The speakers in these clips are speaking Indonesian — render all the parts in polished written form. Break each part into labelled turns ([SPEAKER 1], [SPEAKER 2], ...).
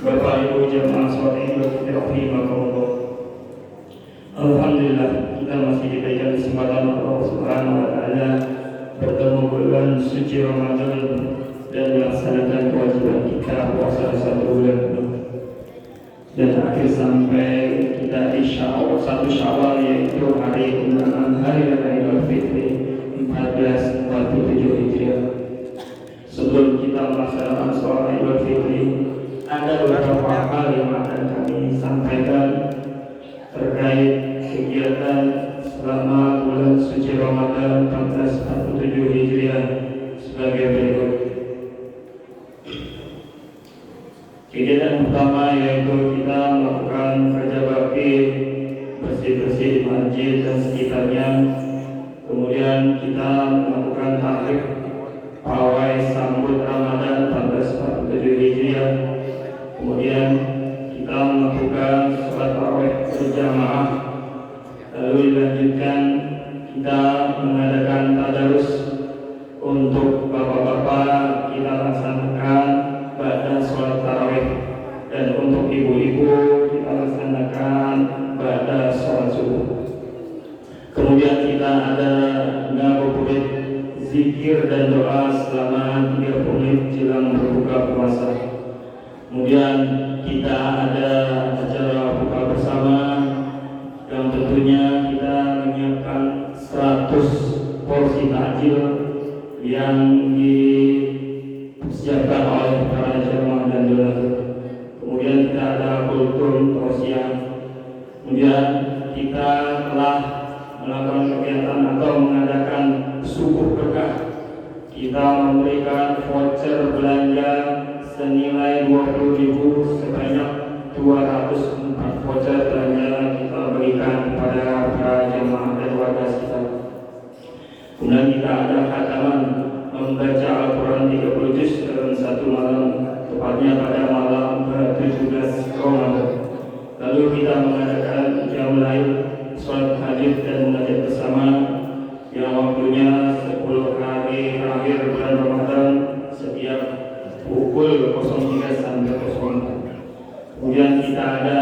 [SPEAKER 1] Bapak Ibu jemaah sholat Idul Fitri rahimakumullah. Alhamdulillah kita masih diberikan kesempatan Allah Subhanahu wa taala bertemu bulan suci Ramadan dan melaksanakan kewajiban kita puasa 1 bulan penuh. Dan akhir sampai kita di Syawal 1 Syawal, yaitu hari undangan hari raya Idul Fitri 1447 Hijriah. Sebelum kita melaksanakan sholat Idul Fitri, ada beberapa hal yang akan kami sampaikan terkait kegiatan selama bulan suci Ramadan 1447 Hijriah sebagai berikut. Kegiatan pertama yaitu kita melakukan kerja bakti bersih-bersih di masjid dan sekitarnya. Kemudian kita melakukan tahlil pawai sambut Ramadan 1447 Hijriah. Kemudian kita melakukan sholat tarawih berjamaah. Lalu dilanjutkan kita mengadakan tadarus untuk bapak-bapak, kita laksanakan pada sholat tarawih, dan untuk ibu-ibu kita laksanakan pada sholat subuh. Kemudian kita ada ngabuburit zikir dan doa selama 30 menit jelang berbuka puasa. Kemudian kita ada acara buka bersama yang tentunya kita menyiapkan 100 porsi takjil yang disiapkan oleh para jemaah dan donatur. Kemudian kita ada kultum tausiah. Kemudian kita telah melakukan kegiatan atau mengadakan subuh berkah. Kita memberikan voucher belanja senilai 20.000 sebanyak 204 voucher belanja kita berikan kepada para jemaah dan warga sekitar. Kemudian kita ada khataman membaca Al-Quran 30 juz dalam 1 malam, tepatnya pada malam ke-17 Ramadan. Lalu kita mengadakan jam lain sholat tahajud dan munajat bersama yang waktunya 10 hari terakhir bulan Ramadan setiap pukul 03 sampai 04. Kemudian kita ada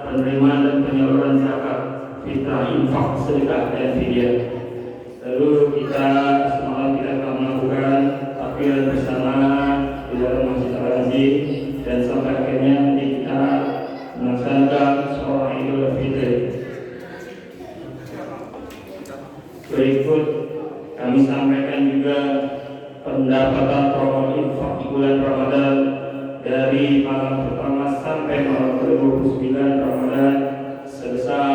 [SPEAKER 1] penerimaan dan penyaluran zakat, fitrah, infak, sedekah dan fidyah. Lalu kita semalam kita akan melakukan takbir bersama di dalam Masjid Al-Azhar, dan sampai akhirnya kita melaksanakan sholat Idul Fitri. Berikut kami sampaikan juga pendapatan pokok infak bulan Ramadan dari malam pertama sampai malam ke-29 Ramadan sebesar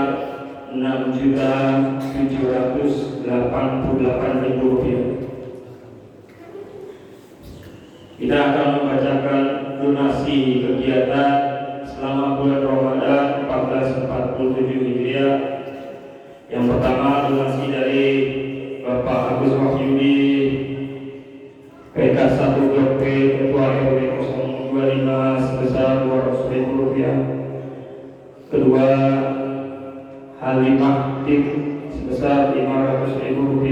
[SPEAKER 1] Rp6.788.000. Kita akan membacakan donasi kegiatan selama bulan Ramadan 1447 Hijriah. Yang pertama, donasi dari Bapak Agus Wahyudi, PK1 Blok P, Ketua RW 025 sebesar Rp200.000. Kedua, Halimah Tik sebesar Rp500.000.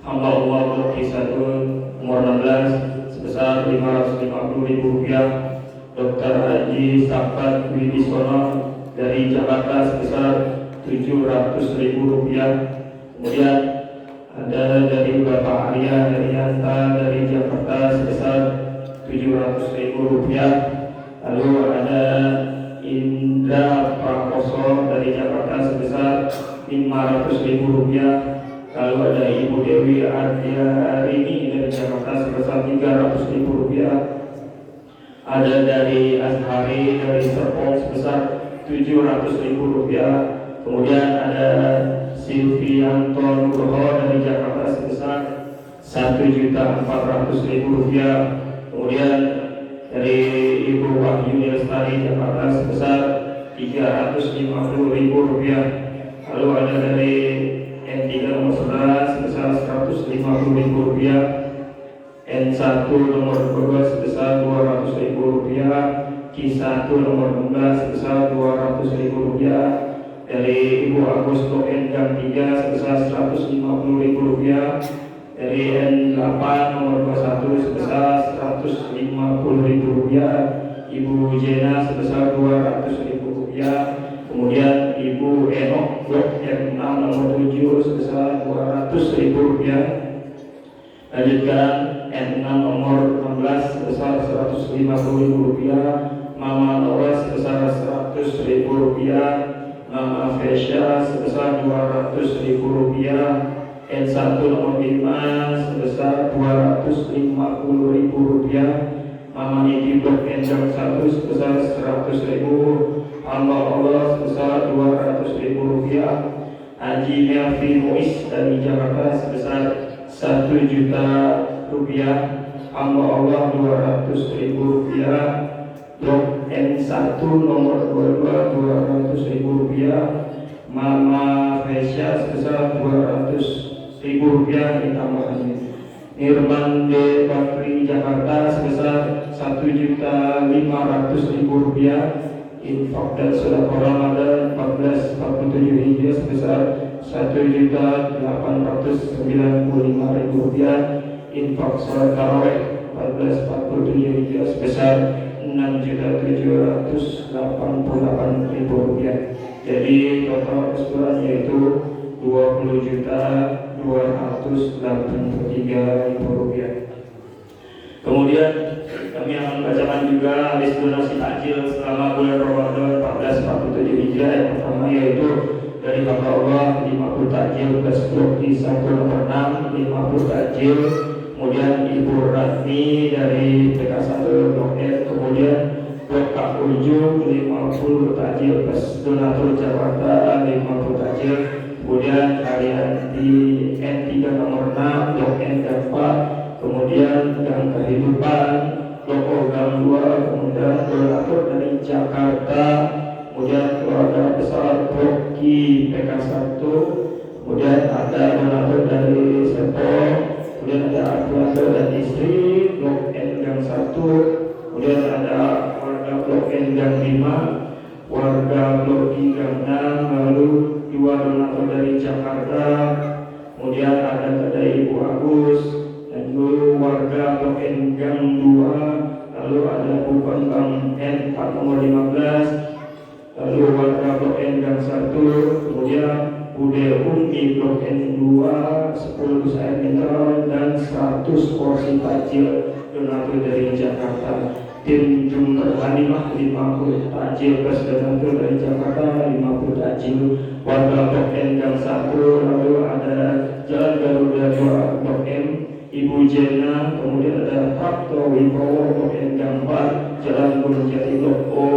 [SPEAKER 1] Hamba Allah Blok 1 nomor 16 sebesar Rp550.000. Dr. Haji Sabat Wibisono dari Jakarta sebesar Rp700.000. Kemudian ada dari Bapak Arya Herianta dari Jakarta sebesar Rp700.000. Lalu ada Indra Prakoso dari Jakarta sebesar Rp500.000. Lalu ada Ibu Dewi Ardiarini dari Jakarta sebesar Rp300.000. Ada dari Azhari dari Serpong sebesar Rp700.000. Kemudian ada Silvianto Nugroho dari Jakarta sebesar Rp1.400.000. Kemudian dari Ibu Wahyu Lestari Jakarta sebesar Rp350.000. Lalu ada dari N3 nomor 11 sebesar Rp150.000. N1 nomor 2 sebesar Rp200.000. Q1 nomor 16 sebesar Rp200.000. Dari Ibu Agusto N3 sebesar Rp150.000. Dari N8 nomor 21 sebesar Rp150.000. Ibu Jena sebesar Rp200.000. Kemudian Ibu Enok Blok M6 nomor 7 sebesar Rp200.000. Lanjutkan N6 nomor 16 sebesar Rp150.000. Mama Laura sebesar Rp100.000. Mama Fesya sebesar Rp200.000. N1 nomor 5 sebesar Rp250.000. Mama Nidi Blok N1 sebesar Rp100.000. Hamba Allah sebesar Rp200.000. Haji Melvi Muiz dari Jakarta sebesar Rp1.000.000. Hamba Allah Rp200.000. Blok N1 nomor 22 Rp200.000. Mama Fesya sebesar Rp200.000 ditambahannya. Nirman D. Bakri Jakarta sebesar Rp1.500.000. Infak dan sedekah Ramadan 1447 Hijriah sebesar Rp1.895.000. Infak salat tarawih 1447 Hijriah sebesar Rp6.788.000. Jadi total keseluruhan yaitu Rp20.283.000. Kemudian kami akan bacakan juga list donasi takjil selama bulan Ramadan 1447 Hijriah. Yang pertama yaitu dari hamba Allah 50 takjil plus blok di 1 nomor 6 50 takjil. Kemudian Ibu Ratni dari PK1 Blok N. Kemudian Blok K Ujung 50 takjil plus donatur Jakarta 50 takjil. Kemudian Arianti N3 nomor 6 Blok N dan 4. Kemudian Gang Kehidupan Blok Gang 2. Kemudian donatur dari Jakarta. Kemudian keluarga besar Boki PK1. Kemudian ada donatur dari Serpong. Kemudian ada keluarga dan istri Blok N Gang 1. Kemudian ada warga Blok N Gang 5, warga Blok D Gang 6, lalu 2 donatur dari Jakarta. Kemudian ada dari Ibu Agus, dan dulu warga Blok N Gang 2, lalu ada Bukan Gang N 4 nomor 15, lalu warga Blok N Gang 1, kemudian Bude Umi Blok N 2 10 dus air mineral dan 100 porsi takjil donatur dari Jakarta. Tim Jumber Hanimah 50 takjil plus donatur dari Jakarta 50 takjil. Warga Blok N Gang 1, lalu ada Jalan Garuda 2 Blok M Ibu Jena, kemudian ada Prapto Wibowo Blok N Gang 4 Jalan Gunung Jati Blok O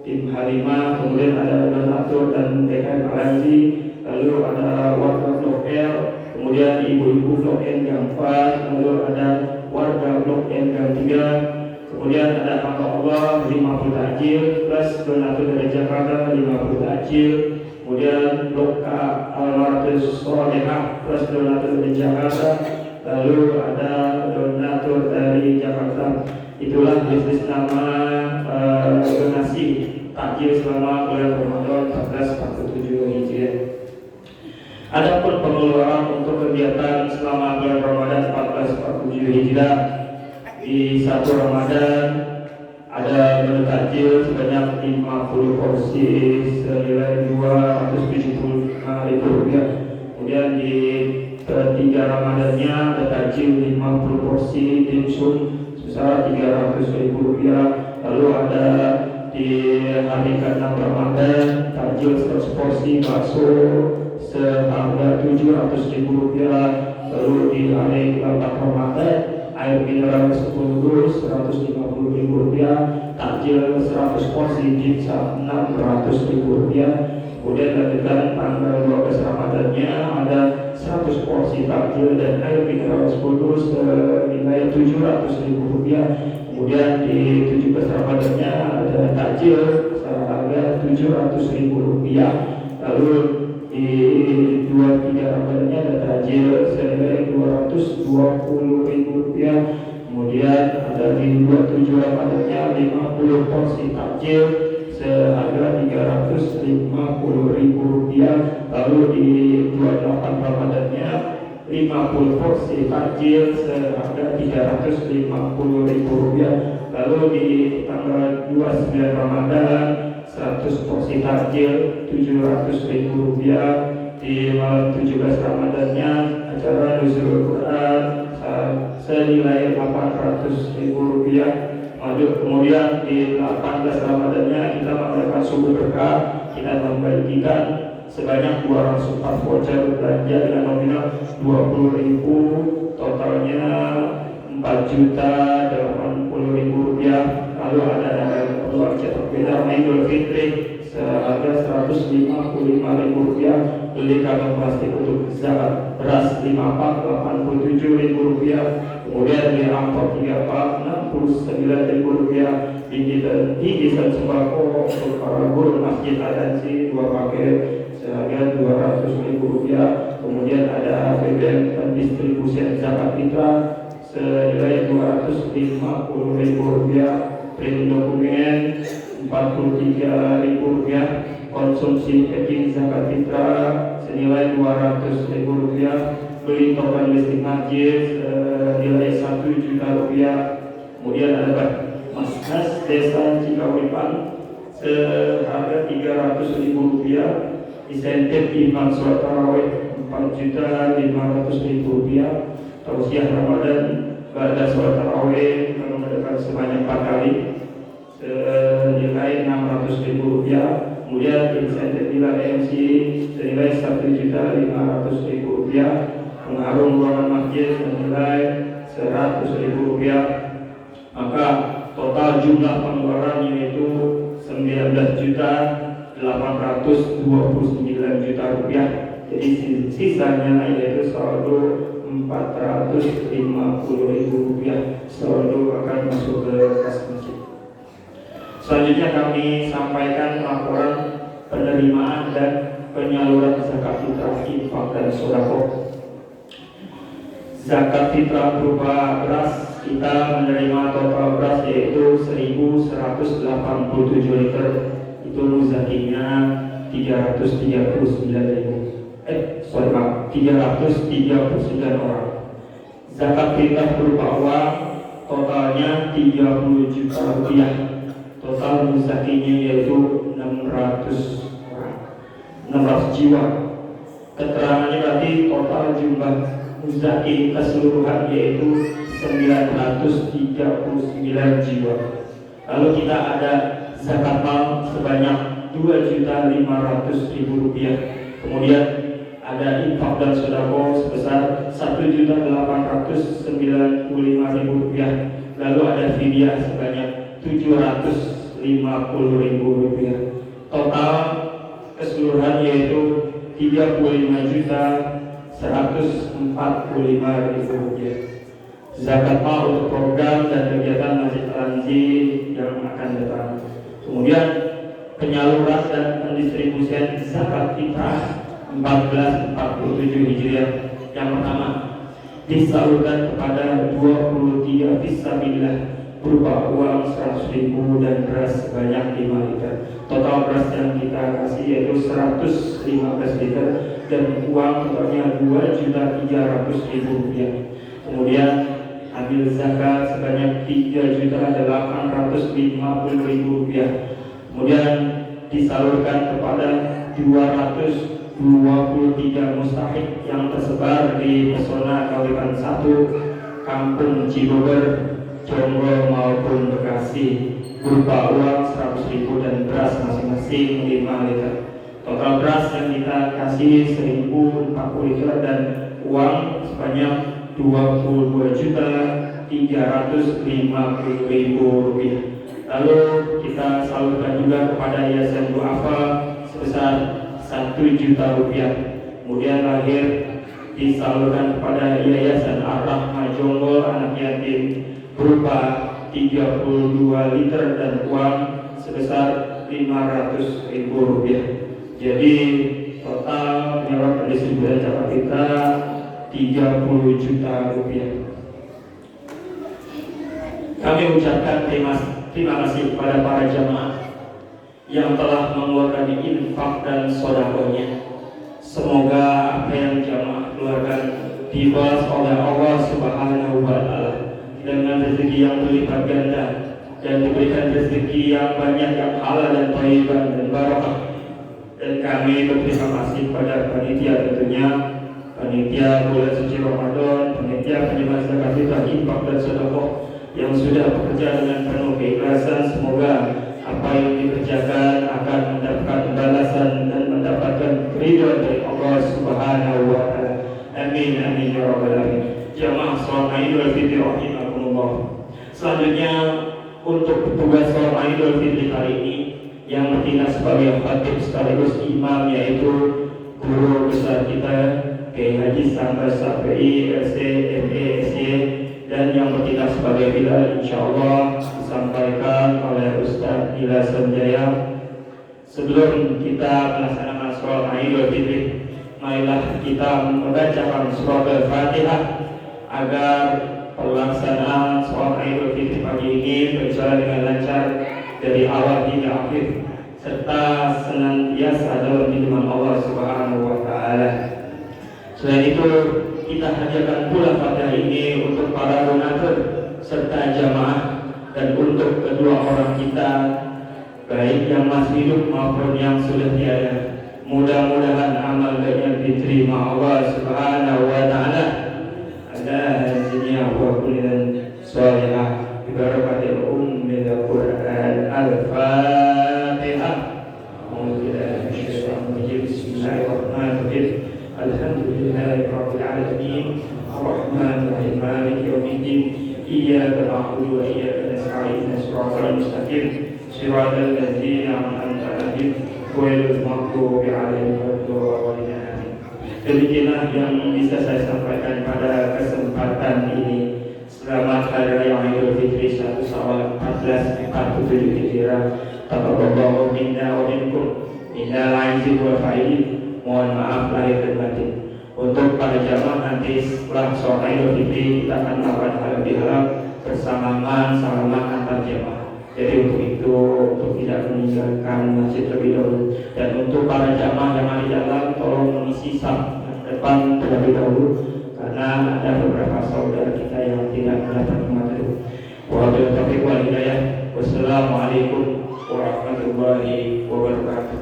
[SPEAKER 1] Tim Halimah, kemudian ada donatur dan DKM Alanzi. Lalu ada warga Blok L, kemudian ibu-ibu Blok N Gang 4, lalu ada warga Blok N Gang 3, kemudian ada hamba Allah 50 takjil plus donatur dari Jakarta 50 takjil. Kemudian Blok K Almartus Solehah plus donatur dari Jakarta, lalu ada donatur dari Jakarta. Itulah bisnis nama donasi takjil selama bulan Ramadan 1447 Hijriah. Adapun pengeluaran untuk kegiatan selama bulan Ramadan 1447 Hijriah di 1 Ramadan ada menu takjil sebanyak 50 porsi senilai Rp275.000. Kemudian di ketiga Ramadannya ada takjil 50 porsi dimsum sebesar Rp300.000. Lalu ada di hari ke-6 Ramadan takjil 100 porsi bakso seharga Rp700.000. Lalu di hari ke-8 Ramadan air mineral 10 dus Rp150.000, takjil 100 porsi dimsum Rp600.000. Kemudian lanjutkan tanggal 12 Ramadannya ada 100 porsi takjil dan air mineral 10 dus senilai Rp700.000. Kemudian di 17 Ramadannya ada takjil seharga Rp700.000. Lalu di 23 Ramadannya ada takjil senilai Rp220.000. Kemudian ada di 27 Ramadannya 50 porsi takjil seharga Rp350.000. Lalu di 28 Ramadannya 50 porsi takjil seharga Rp350.000. Lalu di tanggal 29 Ramadan 100 porsi takjil Rp700.000. Di malam 17 Ramadannya acara nuzul Quran senilai Rp800.000. Kemudian di 18 Ramadannya kita mengadakan subuh berkah. Kita membagikan sebanyak 204 voucher belanja dengan nominal Rp20.000, totalnya Rp4.080.000. Lalu ada peluang cetak beda Idul Fitri seharga Rp155.000, beli kantong plastik untuk zakat beras 5 pak Rp87.000, kemudian beli amplop 3 pak Rp69.000, bingkisan sembako untuk para guru masjid adansi 2 paket seharga Rp200.000, kemudian ada BBM pendistribusian zakat fitrah senilai Rp250.000, print dokumen Rp43.000, konsumsi packing zakat fitrah senilai Rp200.000, beli token listrik masjid senilai Rp1.000.000, kemudian ada Mas Desa Cikauripan seharga Rp300.000, insentif imam sholat tarawih Rp4.500.000, tausiah Ramadan pada sholat tarawih mengadakan sebanyak 4 kali senilai Rp600.000, kemudian insentif bila MC senilai Rp1.500.000, pengaruh ruangan masjid senilai Rp100.000. Maka total jumlah pengeluaran yaitu Rp19.829.000. Jadi sisanya yaitu saldo Rp450.000. Saldo akan masuk ke kas masjid. Selanjutnya kami sampaikan laporan penerimaan dan penyaluran zakat fitrah, infak dan sedekah. Zakat fitrah berupa beras, kita menerima total beras yaitu 1.187 liter. Itu muzakinya 339 orang. Zakat fitrah berupa uang, totalnya Rp30 juta. Total muzakinya yaitu 600 jiwa. Keterangannya berarti total jumlah muzaki keseluruhan yaitu 939 jiwa. Lalu kita ada zakat mal sebanyak Rp2.500.000. Kemudian ada infak dan sedekah sebesar Rp1.895.000. Lalu ada fidyah sebanyak Rp750.000. Total keseluruhan yaitu Rp34.145.000. Zakat mal untuk program dan kegiatan masjid Al-Anzi yang akan datang. Kemudian penyaluran dan pendistribusian zakat fitrah 1447 Hijriah. Yang pertama, disalurkan kepada 23 fisabilillah berupa uang 100.000 dan beras sebanyak 5 liter. Total beras yang kita kasih yaitu 115 liter dan uang totalnya Rp2.300.000. Kemudian ambil zakat sebanyak Rp3.850.000. Kemudian disalurkan kepada 223 mustahik yang tersebar di pesona Kawitan 1, Kampung Cibogor, Jonggol maupun Bekasi berupa uang 100.000 dan beras masing-masing 5 liter. Total beras yang kita kasih 1.040 liter dan uang sebanyak Rp2.350.000. Lalu kita salurkan juga kepada Yayasan Du'afa sebesar Rp1 juta. Kemudian lahir disalurkan kepada Yayasan Ar-Rahmah Jonggol anak yatim berupa 32 liter dan uang sebesar Rp500.000. Jadi total penyaluran pendistribusian zakat fitrah Rp30 juta. Kami ucapkan terima kasih kepada para jamaah yang telah mengeluarkan infak dan sedekahnya. Semoga apa yang jamaah keluarkan dibalas oleh Allah Subhanahu wa Ta'ala dengan rezeki yang berlipat ganda dan diberikan rezeki yang banyak, yang halal dan thayyiban dan barakah. Dan kami berterima kasih kepada panitia, tentunya panitia bulan suci Ramadan, panitia penyembah zakat fitrah, infak dan sedekah yang sudah bekerja dengan penuh keikhlasan. Semoga apa yang dikerjakan akan mendapatkan balasan dan mendapatkan keridhaan dari Allah Subhanahu wa taala. Amin amin ya rabbal alamin. Jamaah salat Idul Fitri rahimakumullah. Selanjutnya untuk petugas salat Idul Fitri kali ini yang bertindak sebagai khatib sekaligus imam, yaitu guru besar kita Kiai Haji Sambas Syafi'i LC ME SY, dan yang bertindak sebagai bilal insyaallah disampaikan oleh Ustaz Ila Sanjaya. Sebelum kita melaksanakan sholat Idul Fitri, marilah kita membacakan surat Al-Fatihah agar pelaksanaan sholat Idul Fitri pagi ini berjalan dengan lancar dari awal hingga akhir, serta senantiasa dalam lindungan Allah Subhanahu wa taala. Selain itu, kita hadiahkan pula Fatihah ini untuk para donatur serta jamaah, dan untuk kedua orang kita, baik yang masih hidup maupun yang sudah tiada. Mudah-mudahan amal baiknya diterima Allah Subhanahu wa taala. Ada hajinya wa kulidan shalihah bi barakatil ummil Qur'an. Al-Fatihah. Bismillahirrahmanirrahim. Alhamdulillahirabbil alamin. Arrahmanir rahim. Maliki yaumiddin. Iyyaka na'budu wa iyyaka nasta'in. Shiratal mustaqim. Shiratal ladzina an'amta 'alaihim ghairil maghdubi 'alaihim waladdallin. Demikianlah yang bisa saya sampaikan pada kesempatan ini. Selamat Hari Raya Idul Fitri 1 Syawal 1447 Hijriah. Taqabbalallahu minna wa minkum minal aizin wal faizin. Mohon maaf lahir dan batin. Untuk para jamaah, nanti setelah sholat Idul Fitri kita akan melakukan halal bihalal bersalaman antar jamaah. Jadi untuk itu, untuk tidak meninggalkan masjid terlebih dahulu. Dan untuk para jamaah yang ada di dalam, tolong mengisi saf depan terlebih dahulu, karena ada beberapa saudara kita yang tidak mendapat materi. Wabillahi taufiq wal hidayah. Wassalamualaikum warahmatullahi wabarakatuh.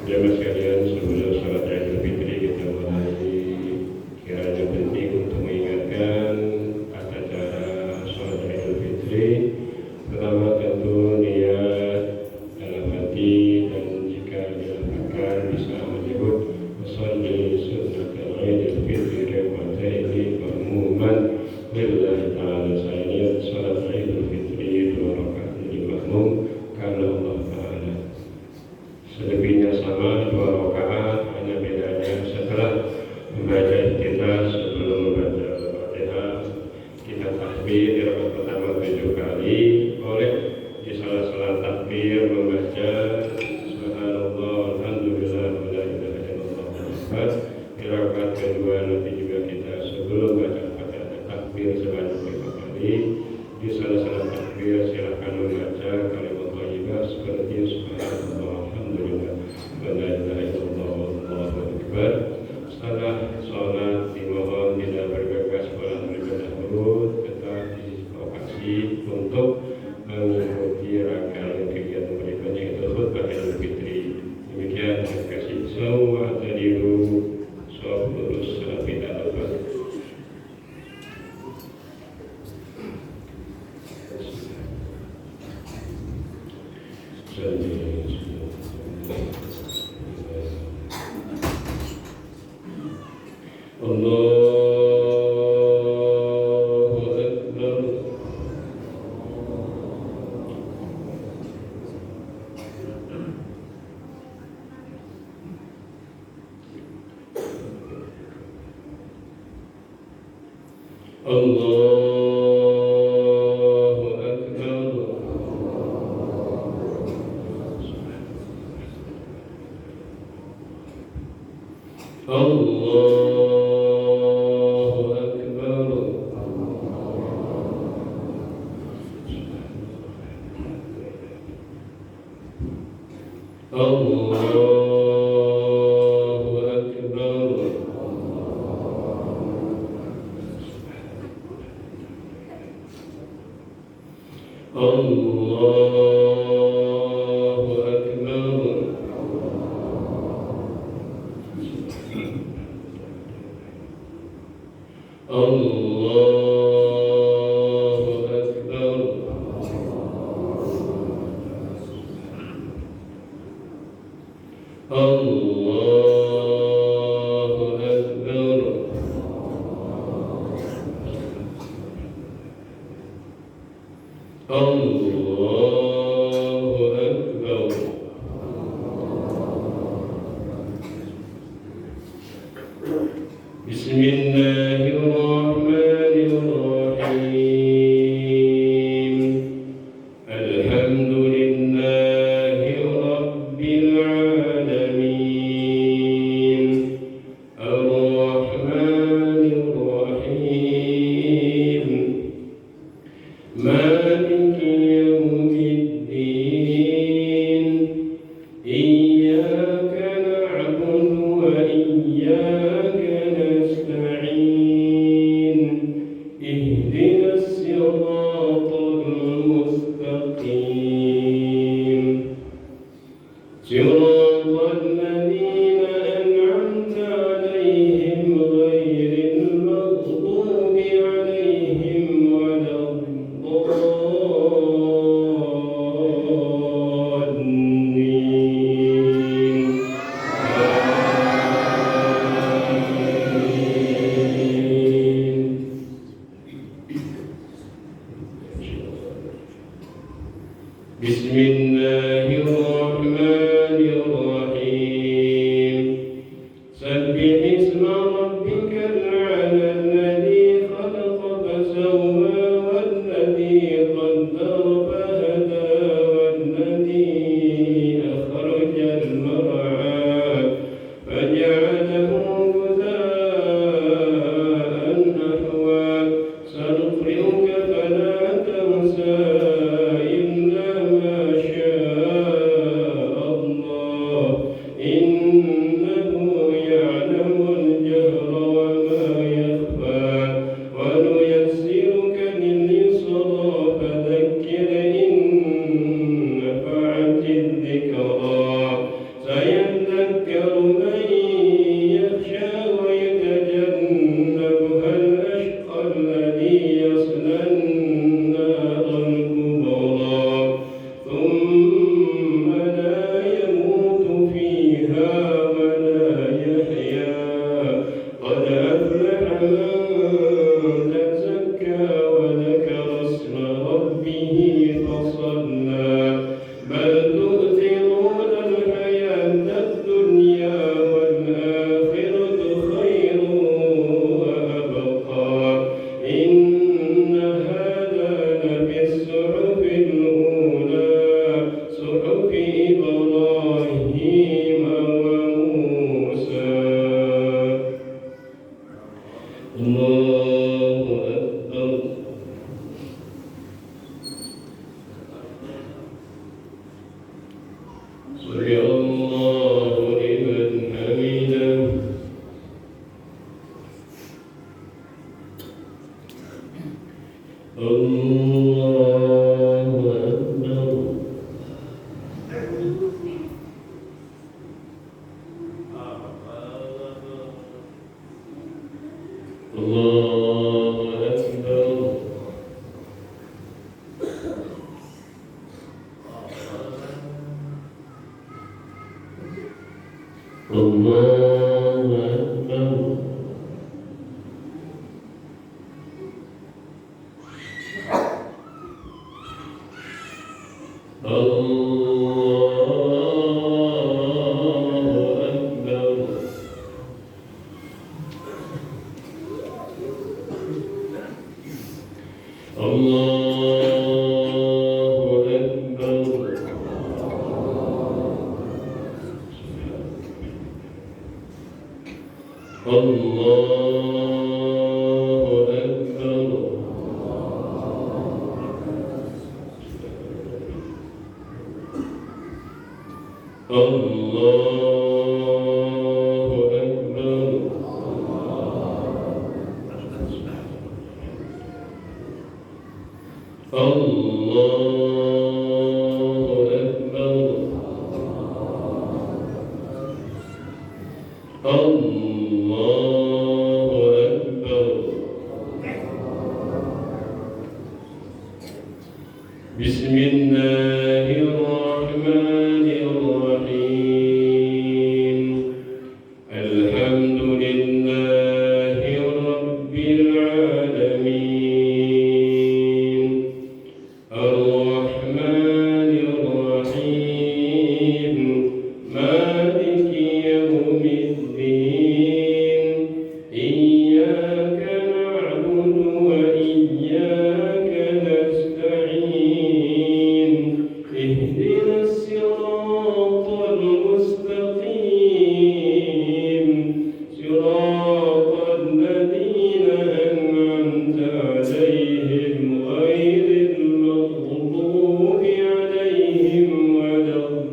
[SPEAKER 2] Jamaah sekalian, sebelum sholat Idul Fitri kita mulai, kiranya penting untuk mengingatkan tata cara sholat Idul Fitri. Pertama tentu niat dalam hati, dan jika dilakukan bisa menyebut washolli sunnatal Idul Fitri raka'ataini ma'muman lillahi ta'ala. Saya niat sholat Idul Fitri 2 rakaat di makmum karena Allah Ta'ala. Selebihnya sama 2 rakaat, hanya bedanya setelah membaca iftitah sebelum membaca Al-Fatihah kita takbir di rakaat pertama 7 kali, oleh di salah-salah takbir membaca subhanallah alhamdulillah wa la ilaha illallah akbar. Di rakaat kedua nanti juga kita sebelum baca Al-Fatihah takbir sebanyak 5 kali. Di salah-salah takbir silakan membaca kalimat thayyibah seperti subhanallah alhamdulillah wa la ilaha illallah wallahu akbar. Setelah sholat dimohon tidak bergegas pulang terlebih dahulu, tetap di lokasi untuk mengikuti rangkaian kegiatan berikutnya, yaitu khutbah Idul Fitri. Demikian, terima kasih. Semua tadiru sholat lurus tidak lepas. الله أكبر. الله أكبر. الله أكبر. الله أكبر. الله أكبر. الله أكبر. الله أكبر. بسم الله الرحمن الرحيم. الحمد لله رب العالمين. الرحمن الرحيم. مالك يوم الدين. إياك نعبد وإياك نستعين. اهدنا الصراط المستقيم. صراط الذين أنعمت عليهم غير المغضوب عليهم ولا الضالين. بسم الله الرحمن الرحيم. سبح اسم ربك الأعلى الذي خلق فسوى والذي قدر فهدى والذي أخرج المرعى فجعله غثاء نحوا. سنقرئك فلا تنسى إلا ما شاء الله. إنه يعلم الجهر وما يخفى. ونيسرك لليسرى فذكر إن نفعت الذكرى. سيذكر من يخشى ويتجنبها الأشقى الذي يصلى النار الكبرى ثم لا يموت فيها ولا يحيا. قد أفلح من تزكى وذكر اسم ربه فصلى. بل تؤثرون الحياة الدنيا والآخرة خير وأبقى. إن هذا لفي الصحف الأولى صحف إبراهيم وموسى. الله أكبر. سمع الله لمن حمده. الله أكبر. الله أكبر. الله أكبر. الله أكبر. الله أكبر. الله أكبر. الله أكبر. الله أكبر. الله أكبر. بسم الله الرحمن الرحيم. الحمد لله رب العالمين. الرحمن الرحيم. مالك يوم الدين. إياك نعبد وإياك نستعين. اهدنا الصراط المستقيم. صراط الذين أنعمت عليهم غير المغضوب عليهم ولا الضالين.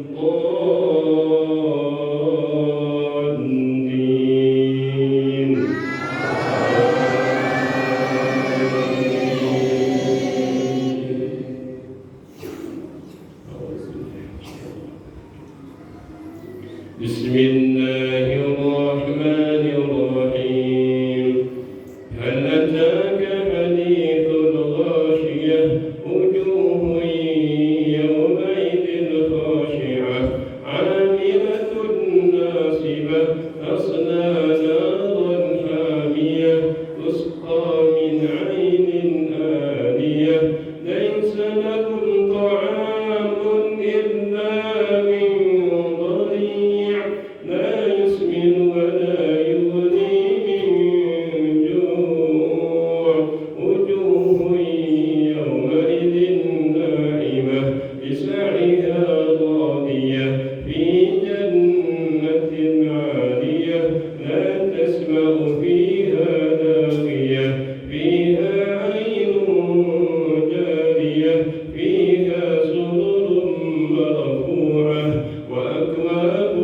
[SPEAKER 2] بسم الله الرحمن الرحيم. هل أتاك حديث الغاشية؟ وجوه يومئذ خاشعة عاملة ناصبة تصلى نارا حامية تسقى من عين آنية ليس لهم طعام إلا من ضريع لا يسمن ولا يغني من جوع. وجوه يومئذ ناعمة لسعيها راضية في جنة عالية لا تسمع فيها لاغية فيها عين جارية فيها سرر مرفوعة وأكواب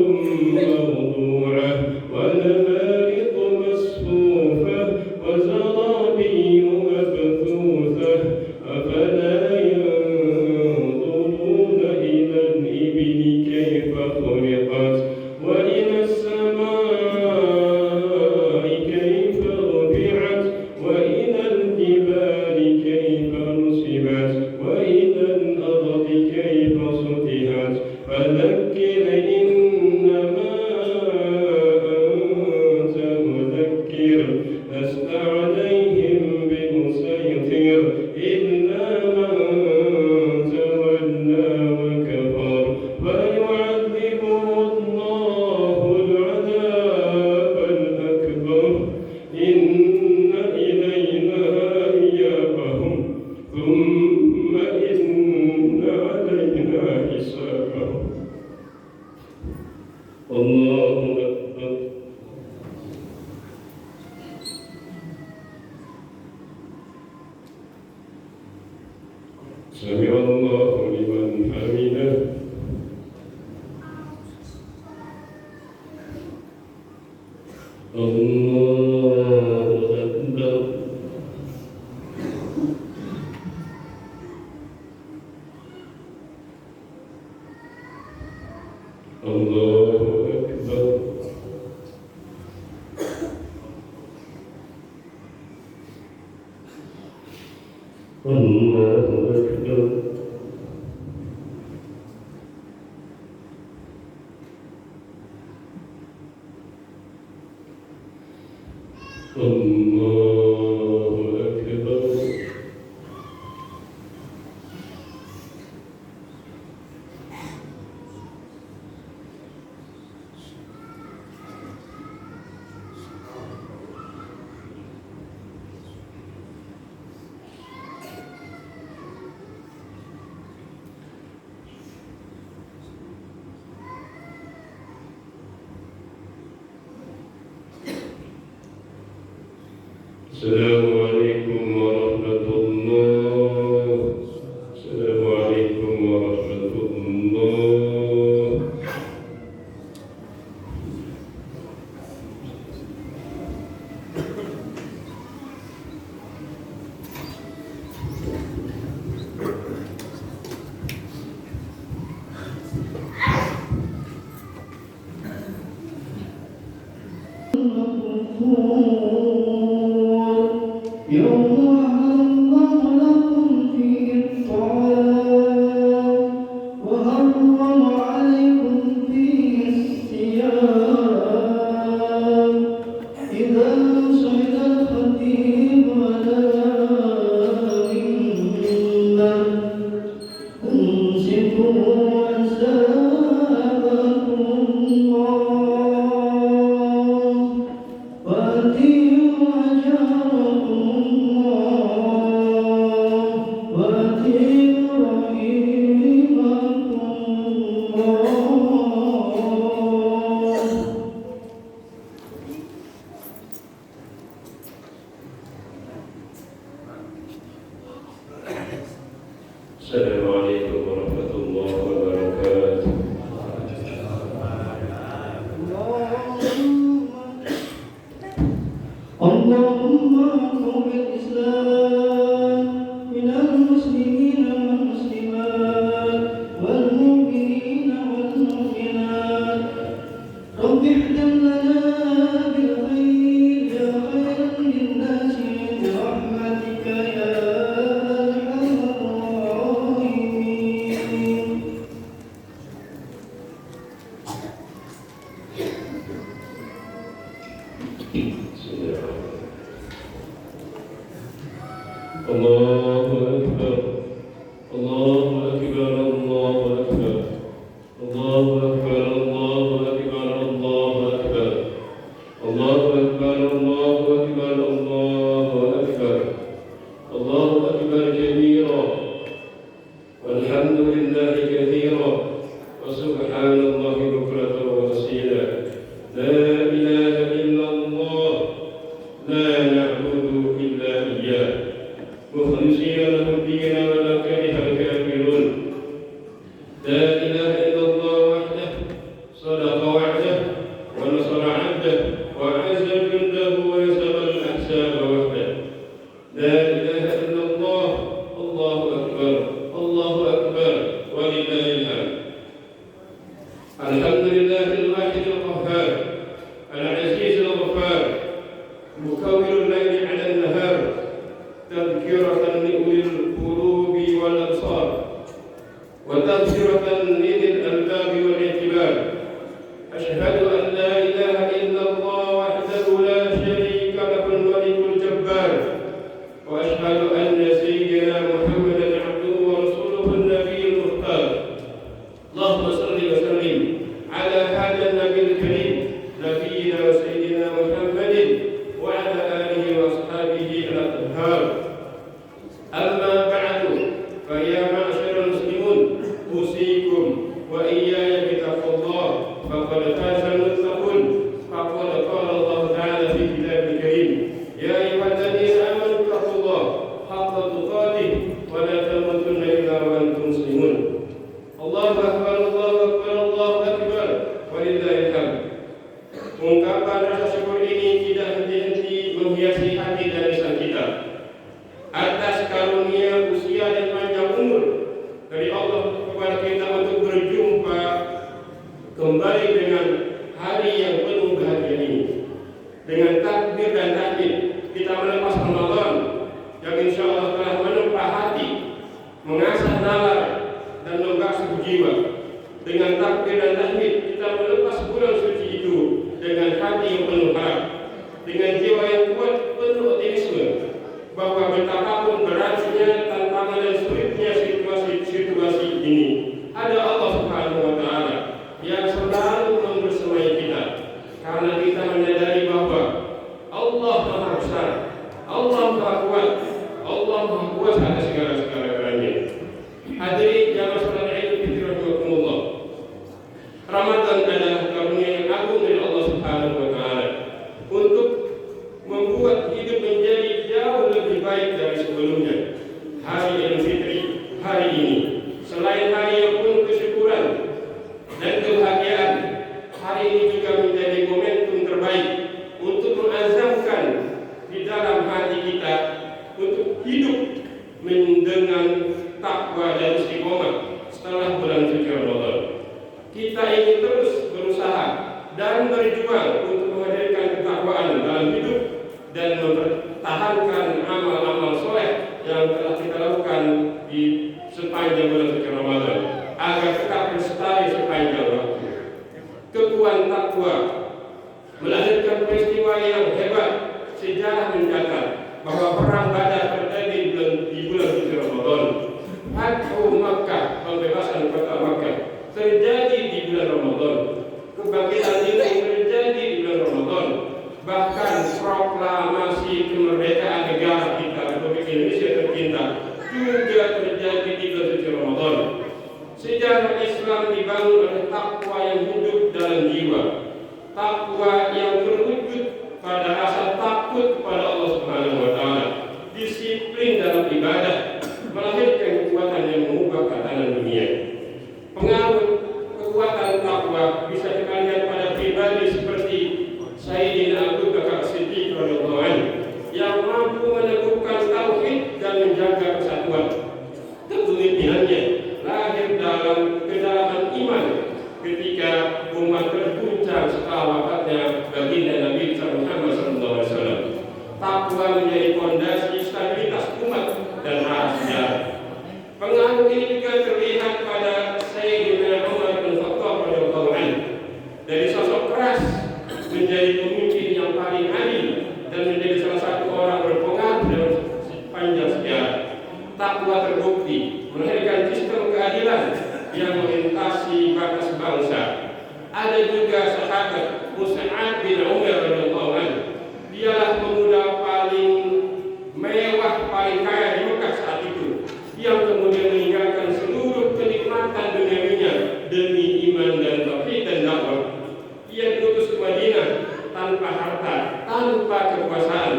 [SPEAKER 2] موضوعة ونمارق مصفوفة وزرابي مبثوثة. أفلا ينظرون إلى الإبل كيف خلقت وإلى السماء كيف رفعت وإلى الجبال كيف نصبت وإلى الأرض كيف سطحت. فذكر إنما أنت مذكر لست عليهم بمسيطر إلا من تولى وكفر فيعذبه الله العذاب الأكبر. إن إلينا إيابهم ثم إن علينا حسابهم. الله أكبر. سمع الله لمن حمده. الله أكبر. الله أكبر. الله أكبر. الله أكبر. Assalamualaikum warahmatullahi. Assalamualaikum warahmatullahi.
[SPEAKER 1] يوم أحل الله لكم فيه الطعام وحرم عليكم فيه الصيام إذا صعد الخطيب على المنبر أنصتوا أنساكم الله وأطيعوا أجركم الله وأطيعوا رحيمكم الله.
[SPEAKER 2] Assalamualaikum warahmatullahi wabarakatuh.
[SPEAKER 1] اللهم احفظ الإسلام من المسلمين والمسلمات والمؤمنين والمؤمنات رب احكم لنا بالخير يا خيرا للناس برحمتك يا أرحم الراحمين.
[SPEAKER 2] Allahu Akbar, Allahu Akbar, Allahu Akbar, Allahu Akbar, Allahu Akbar, Allahu Akbar, Allahu Akbar, Allahu Akbar, Allahu Akbar, Allahu Akbar kabira, walhamdulillahi kathira, wa subhanallahi bukratan wa asila. La ilaha illallah, la na'budu illa iyyah. مخلصين له الدين ولو كره الكافرون. لا اله الا الله وحده صدق وعده ونصر عبده وعز جنده ونزل الاحزاب وحده. لا اله الا الله. الله اكبر، الله اكبر ولله الحمد. الحمد لله الواحد القهار العزيز الغفار مكور الليل على النهار تذكرة لأولي القلوب والأبصار وتذكرة لذي الألباب والاعتبار. أشهد أن لا إله إلا الله وحده لا شريك له الملك الجبار، وأشهد أن سيدنا محمدا عبده ورسوله النبي المختار. اللهم صل وسلم على هذا النبي الكريم نبينا وسيدنا محمد وعلى آله وأصحابه الأطهار. أما بعد فيا معشر المسلمون أوصيكم وإياي بتقوى الله فقد فاز المتقون. فقد قال الله تعالى في كتابه الكريم: يا أيها الذين آمنوا اتقوا الله حق تقاته ولا تموتن إلا وأنتم مسلمون. الله أكبر، الله أكبر، الله أكبر ولله الحمد. Ungkapan rasa syukur ini tidak henti-henti menghiasi hati dan lisan kita atas karunia usia dan panjang umur dari Allah kepada kita untuk berjumpa kembali dengan hari yang penuh bahagia ini. Dengan takbir dan tahmid kita melepas Ramadan yang insya Allah telah menempah hati, mengasah nalar dan membasuh jiwa. Dengan takbir dan tahmid kita melepas bulan suci itu dengan hati yang penuh harap, dengan jiwa yang kuat penuh optimisme bahwa betapapun beratnya tantangan dan sulitnya situasi ini, ada Allah Subhanahu wa Ta'ala yang selalu membersamai kita, karena kita menyadari bahwa Allah Maha Besar, Allah Maha Kuat, Allah Maha Kuasa atas segala-galanya. Hadirin jamaah salat Idul Fitri rahimakumullah. Ramadan adalah karunia yang agung dari Allah Subhanahu wa Ta'ala untuk membuat hidup menjadi dengan takwa dan istiqomah setelah bulan suci Ramadan. Kita ingin terus berusaha dan berjuang untuk menghadirkan ketakwaan dalam hidup dan mempertahankan amal-amal soleh yang telah kita lakukan di sepanjang bulan suci Ramadan agar tetap lestari sepanjang waktu. Kekuatan takwa melahirkan peristiwa yang hebat. Sejarah mencatat bahwa perang Badar terjadi di bulan suci Ramadan. Fathu Makkah, pembebasan kota Makkah, terjadi di bulan Ramadan. Kebangkitan ini terjadi di bulan Ramadan. Bahkan proklamasi kemerdekaan negara kita Republik Indonesia tercinta juga terjadi di bulan suci Ramadan. Sejarah Islam dibangun oleh takwa yang hidup dalam jiwa, takwa yang terwujud pada rasa takut kepada Allah Subhanahu wa taala, disiplin dalam ibadah, melahirkan kekuatan yang mengubah tatanan dunia. Pengaruh kekuatan takwa bisa kita lihat pada pribadi seperti Sayyidina Abu Bakar Siddiq radhiyallahu anhu yang mampu meneguhkan tauhid dan menjaga persatuan. Kepemimpinannya lahir dalam kedalaman iman ketika umat terguncang setelah wafatnya baginda Nabi Muhammad SAW. Takwa menjadi fondasi stabilitas umat dan arah sejarah. Pengaruh ini juga terlihat pada Sayyidina Umar bin Khattab radhiyallahu anhu. Dari sosok keras menjadi pemimpin yang paling adil dan menjadi salah satu orang berpengaruh dalam sepanjang sejarah. Takwa terbukti melahirkan sistem keadilan yang melintasi batas bangsa. Ada juga sahabat Mus'ab bin Umar radhiyallahu anhu. Dialah pemuda paling mewah, paling kaya di Mekah saat itu, yang kemudian meninggalkan seluruh kenikmatan duniawinya demi iman dan tauhid dan dakwah. Ia diutus ke Madinah tanpa harta, tanpa kekuasaan,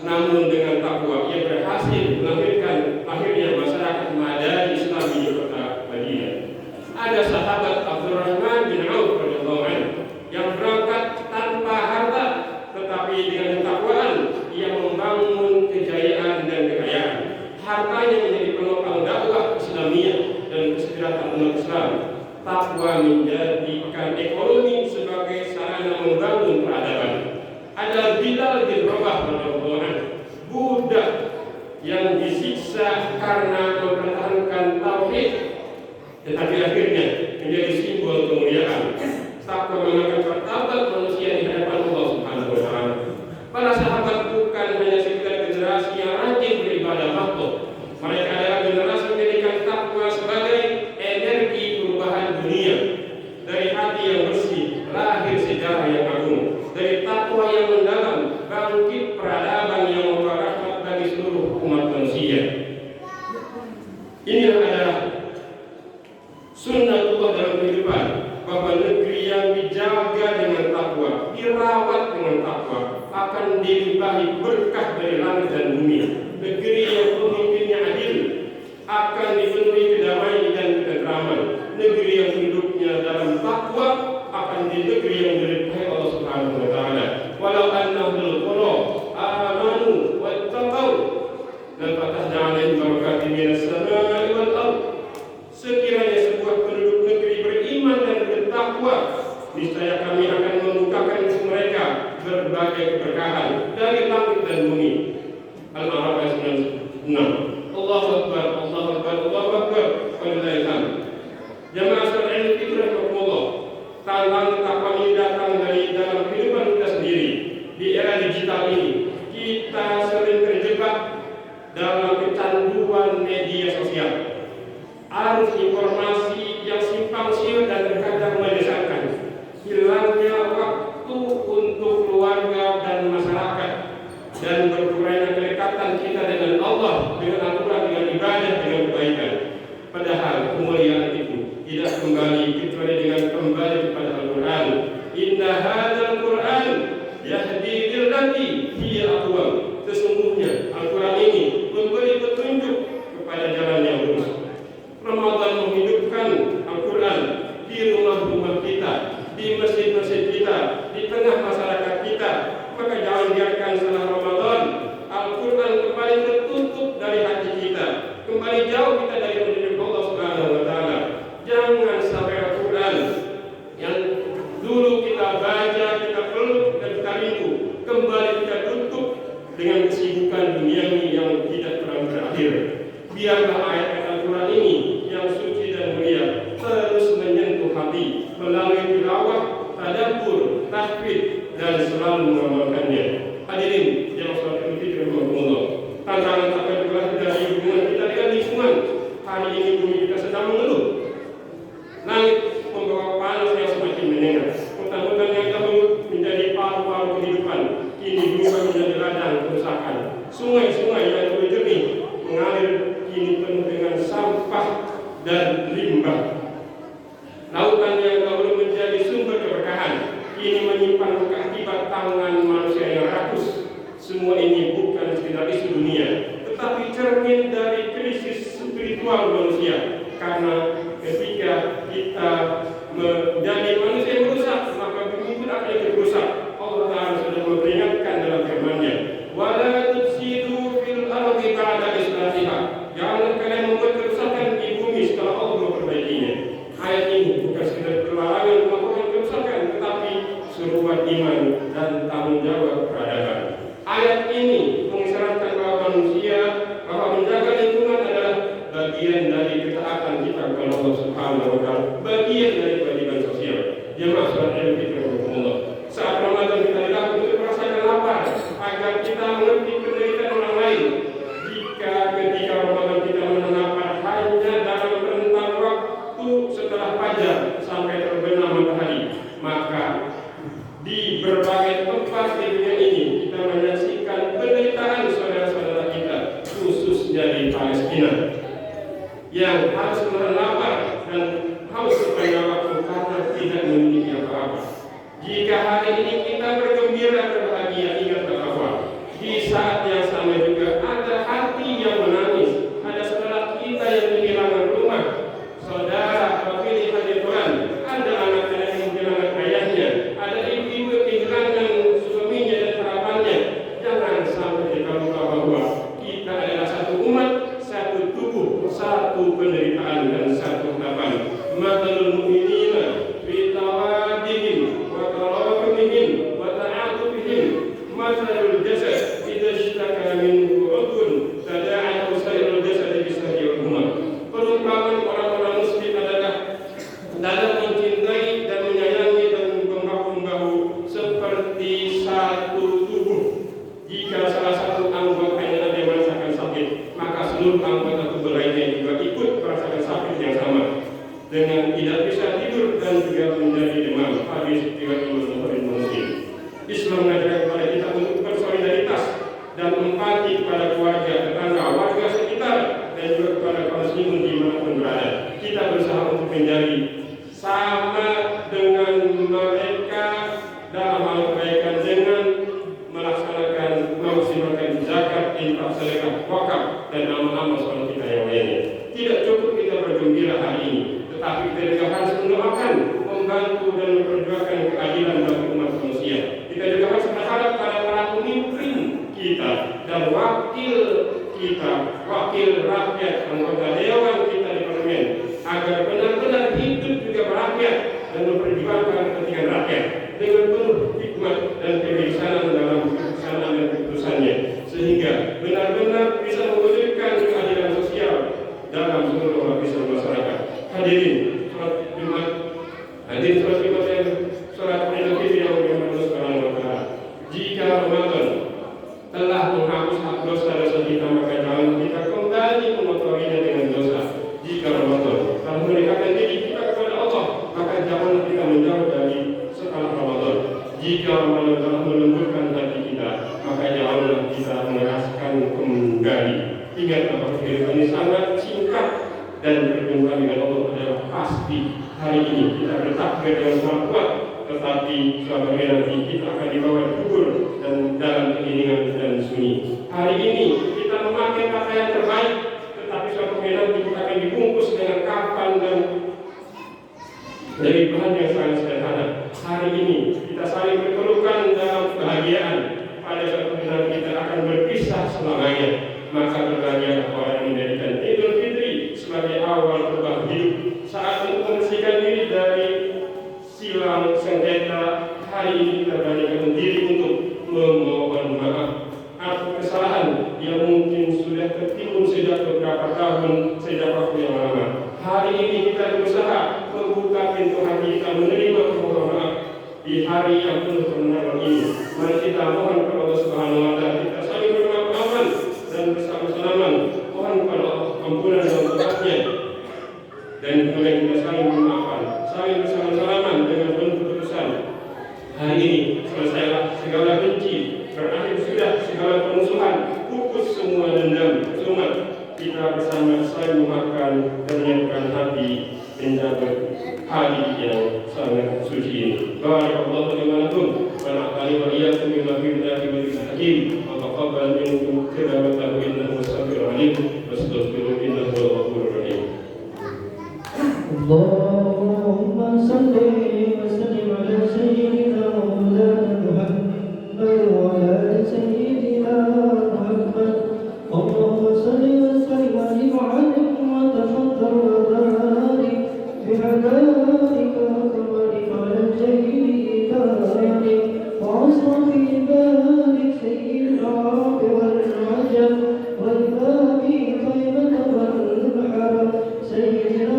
[SPEAKER 2] namun dengan takwa ia berhasil melahirkan akhirnya masyarakat Madani Islami di kota Madinah. Ada sahabat Abdurrahman bin Auf radhiyallahu anhu yang berangkat tanpa harta, tetapi dengan ketakwaan ia membangun kejayaan dan kekayaan. Hartanya menjadi penopang dakwah Islamiyah dan kesejahteraan umat Islam. Takwa menjadikan ekonomi sebagai sarana membangun peradaban. Ada Bilal bin Rabah radhiyallahu anhu, budak yang disiksa karena mempertahankan tauhid, tetapi akhirnya menjadi simbol kemuliaan. Takwa mengangkat martabat manusia di hadapan Allah Subhanahu wa taala. Para sahabat bukan hanya sekedar generasi yang rajin beribadah makhluk. Mereka adalah generasi yang menjadikan takwa sebagai energi perubahan dunia. Dari hati yang bersih lahir sejarah yang agung. Dari takwa yang mendalam bangkit peradaban yang membawa rahmat bagi seluruh umat manusia. Ini adalah sunnatullah dalam kehidupan, bahwa negeri yang dijaga dengan takwa, dirawat dengan takwa, akan dilimpahi berkah dari langit dan bumi. Negeri yang pemimpinnya adil akan dipenuhi kedamaian dan ketentraman. Negeri yang hidupnya dalam takwa akan di negeri yang dilimpahi Allah Subhanahu wa taala. Walau annahul qura amanu wattaqau lan fatahna 'alaihim barakatin minas samaa'i wal ardh. Sekiranya sebuah penduduk negeri beriman dan bertakwa, niscaya kami akan membukakan untuk mereka berbagai keberkahan dari langit dan bumi. Al-A'raf ayat 96. Allahu Akbar, Allahu Akbar, Allahu Akbar. Walillahil hamd. Jamaah sekalian rahimakumullah, tantangan takwa ini datang dari dalam kehidupan kita sendiri. Di era digital ini, kita sering terjebak dalam kecanduan media sosial. Arus informasi yang simpang siur dan terkadang menyesalkan. Hilangnya waktu untuk keluarga dan masyarakat, dan berkurangnya kedekatan kita dengan Allah, dengan aturan, dengan ibadah, dengan kebaikan. Padahal kemuliaan itu tidak kembali kecuali dengan kembali kepada Al-Quran. Inna hadzal Quran yahdi lillati hiya aqwam. Sesungguhnya Al-Quran ini memberi petunjuk kepada jalan yang lurus. Ramadan menghidupkan Al-Quran di rumah-rumah kita, di masjid-masjid kita, di tengah masyarakat kita. Maka jangan biarkan setelah Ramadan Al-Quran kembali tertutup dari hati kita, kembali jauh kita dari petunjuk Allah Subhanahu wa taala. Jangan sampai Al-Qur'an yang dulu kita baca, kita peluk dan kita rindu, kembali kita tutup dengan kesibukan duniawi yang tidak pernah berakhir. Biarlah ayat Al-Quran ini yang suci dan mulia terus menyentuh hati melalui tilawah, tadabbur, tahfidz dan selalu mengamalkannya. Hadirin yang salat Idul Fitri rahimahumullah. Tantangan tak terbelah dari hubungan kita dengan lingkungan. Hari ini bumi kita sedang mengeluh. Langit membawa panas yang semakin menyengat. Hutan-hutan yang dahulu menjadi paru-paru kehidupan kini berubah menjadi ladang kerusakan. Sungai-sungai yang dulu jernih mengalir kini penuh dengan sampah dan limbah. Lautan yang dahulu menjadi sumber keberkahan kini menyimpan luka akibat tangan manusia yang rakus. Semua ini bukan sekedar isu dunia, tetapi cermin dari krisis spiritual manusia. Karena ketika kita menjadi manusia yang rusak, maka bumi pun akan ikut rusak. Allah Ta'ala sudah memperingatkan dalam firman-Nya, "Wala tufsidu fil ardi ba'da islahiha." Jangan kalian membuat kerusakan di bumi setelah Allah memperbaikinya. Ayat ini bukan sekedar larangan melakukan kerusakan, tetapi seruan iman dan tanggung jawab peradaban. Ayat ini mengisyaratkan bahwa manusia, bahwa menjaga lingkungan adalah bagian dari ketaatan kita kepada Allah Subhanahu wa taala, bagian dari kewajiban sosial. Jemaah salat Idul Fitri rahimahumullah. Saat Ramadan kita dilakukan untuk merasakan lapar agar kita mengerti penderitaan orang lain. Jika ketika Ramadan kita menahan lapar hanya dalam rentang waktu setelah fajar sampai terbenam matahari, maka di berbagai tempat di dunia ini kita menyaksikan penderitaan saudara-saudara kita, khususnya di Palestina, yang harus menahan lapar dan haus sepanjang waktu karena tidak memiliki apa-apa. Jika hari ini kita bergembira berbahagia, ingatlah bahwa di saat yang sama juga ada hati yang menangis, ada saudara kita yang kehilangan rumah, saudara pemilih hadir Quran, ada anak-anak yang kehilangan ayahnya, ada ibu-ibu yang kehilangan suaminya dan harapannya. Jangan sampai kita lupa bahwa kita adalah satu umat, satu tubuh, satu penderitaan dan satu harapan. Matalul mu'minina fi tawadihim wa tarahumihim wa ta'atufihim matalul jasad idza ishtaka minhu 'udwun tada'a sairul jasad bisahri wal humma. Perumpamaan orang-orang muslim adalah dalam mencintai dan menyayangi dan membahu-membahu seperti satu tubuh. Jika salah satu anggotanya ada yang merasakan sakit, maka seluruh anggota tubuh lainnya juga ikut merasakan sakit yang sama, dengan tidak bisa tidur dan juga menjadi demam. Hadis 30 Bukhari Muslim. Islam mengajarkan kepada kita untuk bersolidaritas dan empati kepada keluarga, tetangga, warga sekitar, dan juga kepada kaum muslimin dimanapun berada. Kita berusaha untuk menjadi sama dengan mereka dalam hal kebaikan dengan melaksanakan, memaksimalkan zakat, infak, sedekah, wakaf, dan amal-amal sholat kita yang lainnya. Tidak cukup kita bergembira hari ini, tetapi kita juga harus mendoakan, membantu dan memperjuangkan keadilan bagi umat manusia. Kita juga harus berharap pada para pemimpin kita dan wakil kita, wakil rakyat, anggota dewan kita di parlemen, agar benar-benar hidup juga berakyat dan memperjuangkan kepentingan rakyat dengan penuh hikmat dan kebijaksanaan dalam keputusan dan keputusannya, sehingga benar-benar bisa mewujudkan keadilan sosial dalam seluruh lapisan masyarakat. Hadirin sholat Jumat, hadirin sholat Jumat yang sholat Idul Fitri yang Allah Subhanahu wa taala. Jika Ramadan telah menghapus hak dosa-dosa kita, maka jangan kita kembali mengotorinya dengan dosa. Jika Ramadan telah mendekatkan diri kita kepada Allah, maka jangan kita menjauh dari setelah Ramadan. Jika Ramadan telah melembutkan hati kita, maka janganlah kita mengeraskan kembali. Ingatlah bahwa kehidupan ini sangat singkat dan berjumpa dengan Allah adalah pasti. Hari ini kita bertakbir dengan sangat kuat, tetapi suatu hari nanti kita akan dibawa kubur dan dalam keiringan dan sunyi. Hari ini kita memakai pakaian terbaik, tetapi suatu hari nanti kita akan dibungkus dengan kafan dan dari bahan yang sangat sederhana. Hari ini kita saling berpelukan dalam kebahagiaan. Pada suatu hari nanti kita akan berpisah selamanya. Maka berbahagialah orang yang menjadikan Idul beberapa tahun sejak waktu yang lama. Hari ini kita berusaha membuka pintu hati kita menerima permohonan maaf di hari yang penuh kemenangan ini. Mari kita mohon kepada Allah Subhanahu wa taala, kita saling bermaafan dan bersama-sama mohon kepada Allah ampunan dan rahmatnya. Dan kemudian kita saling bermaafan, saling bersama-sama dengan penuh keputusan. Hari ini selesailah segala benci, berakhir sudah segala permusuhan, pupus semua dendam, semua kita bersama saling memaafkan dan menyatukan hati menjaga hari yang sangat suci ini. Barakallahu li wa lakum wa nafa'ani wa iyyakum bima fihi min ayatin hakim wa taqabbal minkum tilawatahu innahu as-sami'ul 'alim wastaghfiruhu innahu al-ghafurur rahim.
[SPEAKER 3] Allahumma salli wa sallim ala sayyidina wa maulana Muhammad wa ala sayyidina Muhammad. Allahumma salli wa sallim wa alim wa tafaddal wa barik bi hadaika wa kamalika ala sayyidina wa asrafi ibadika sayyidil arab wal ajam wal babi tayyibatan wal haram sayyidina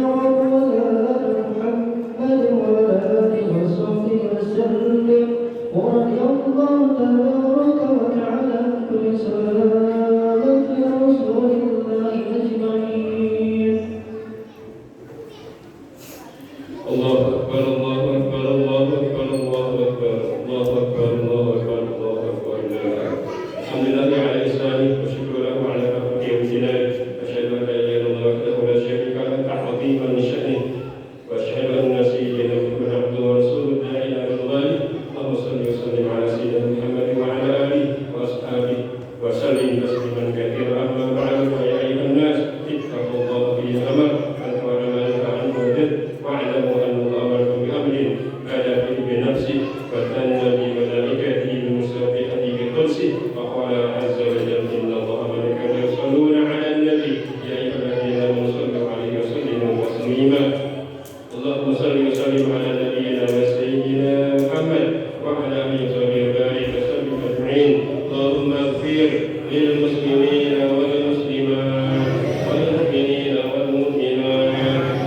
[SPEAKER 3] ورضي الله تبارك وتعالى عن كل صحابة رسول الله أجمعين.
[SPEAKER 2] الله أكبر الله أكبر الله أكبر الله أكبر الله أكبر الله أكبر الله أكبر الحمد لله على إحسانه وشكر له على رحمته وامتنانه أشهد أن لا إله إلا الله وحده لا شريك له تعظيما لشأنه وأشهد أن سيدنا محمدا عبده ورسوله لا إله إلا الله. اللهم صل وسلم على سيدنا محمد وعلى آله وأصحابه وسلم تسليما كثيرا. أما بعد فيا أيها الناس اتقوا الله في الأمر واتقوا ما نهى عنه وجد واعلموا أن الله أمركم بأمر بدا فيه بنفسه وثنى بملائكته بمسابحته بقدسه وقال عز وجل إن الله وملائكته يصلون على النبي يا أيها الذين آمنوا صلوا عليه وسلموا تسليما. اللهم صل وسلم على نبينا وسيدنا محمد وعلى آله وصحبه وبارك وسلم أجمعين. اللهم اغفر للمسلمين والمسلمات والمؤمنين والمؤمنات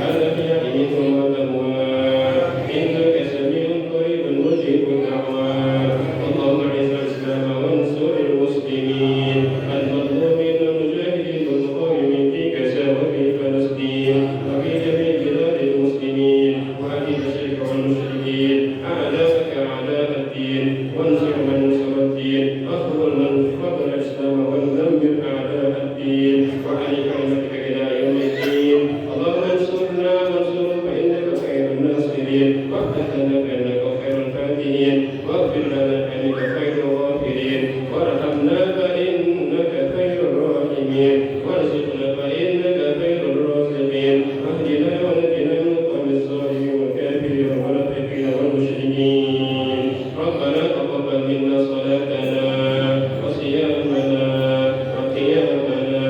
[SPEAKER 2] الأحياء منهم والأموات إنك سميع قريب مجيب الدعوات. اللهم أعز الإسلام وانصر المسلمين المظلومين المجاهدين والمقاومين في غزة وفي فلسطين وفي جميع بلاد المسلمين وأذل الشرك والمشركين أعداءك أعداء الدين وانصر من نصر الدين واخذل من فضل الإسلام ودمر أعداء الدين وعلي كلمتك إلى يوم الدين. اللهم انصرنا وانصر فإنك خير الناصرين وافتح لنا فإنك خير الفاتحين واغفر لنا فإنك خير الغافرين وارحمنا فإنك خير الراحمين وارزقنا فإنك خير الرازقين واهدنا ونجنا من القوم الظالمين والكافرين والمنافقين والمشركين. ربنا تقبل منا صلاتنا وصيامنا وقيامنا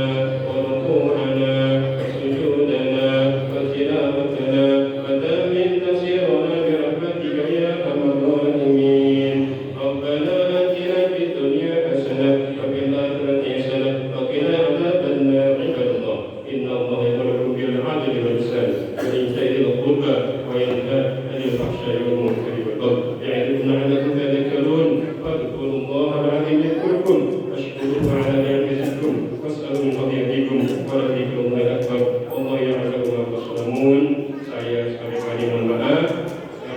[SPEAKER 2] وركوعنا وسجودنا وتلاوتنا ودامن تفسيرنا برحمتك يا ارحم الراحمين. ربنا آتنا في الدنيا حسنة وفي الآخرة حسنة وقنا عذاب النار. عباد الله إن الله يأمركم بالعدل والإحسان وإيتاء ذي القربى وينهى عن الفحشاء والمنكر والبغي يعظكم لعلكم تذكرون. فاذكروا الله العظيم يذكركم واشكروه على نعمه يزدكم واسألوا من فضله يزدكم ولذكر الله أكبر والله يعلم ما تصنعون. Saya sekali-kali mohon maaf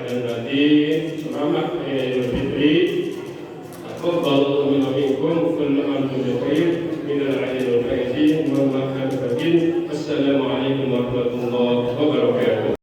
[SPEAKER 2] dan nanti selamat Idul Fitri. Taqabbalallahu minna minkum kullu amin bi khair min al-'aidil faiz wa ma kana. Assalamualaikum warahmatullahi wabarakatuh.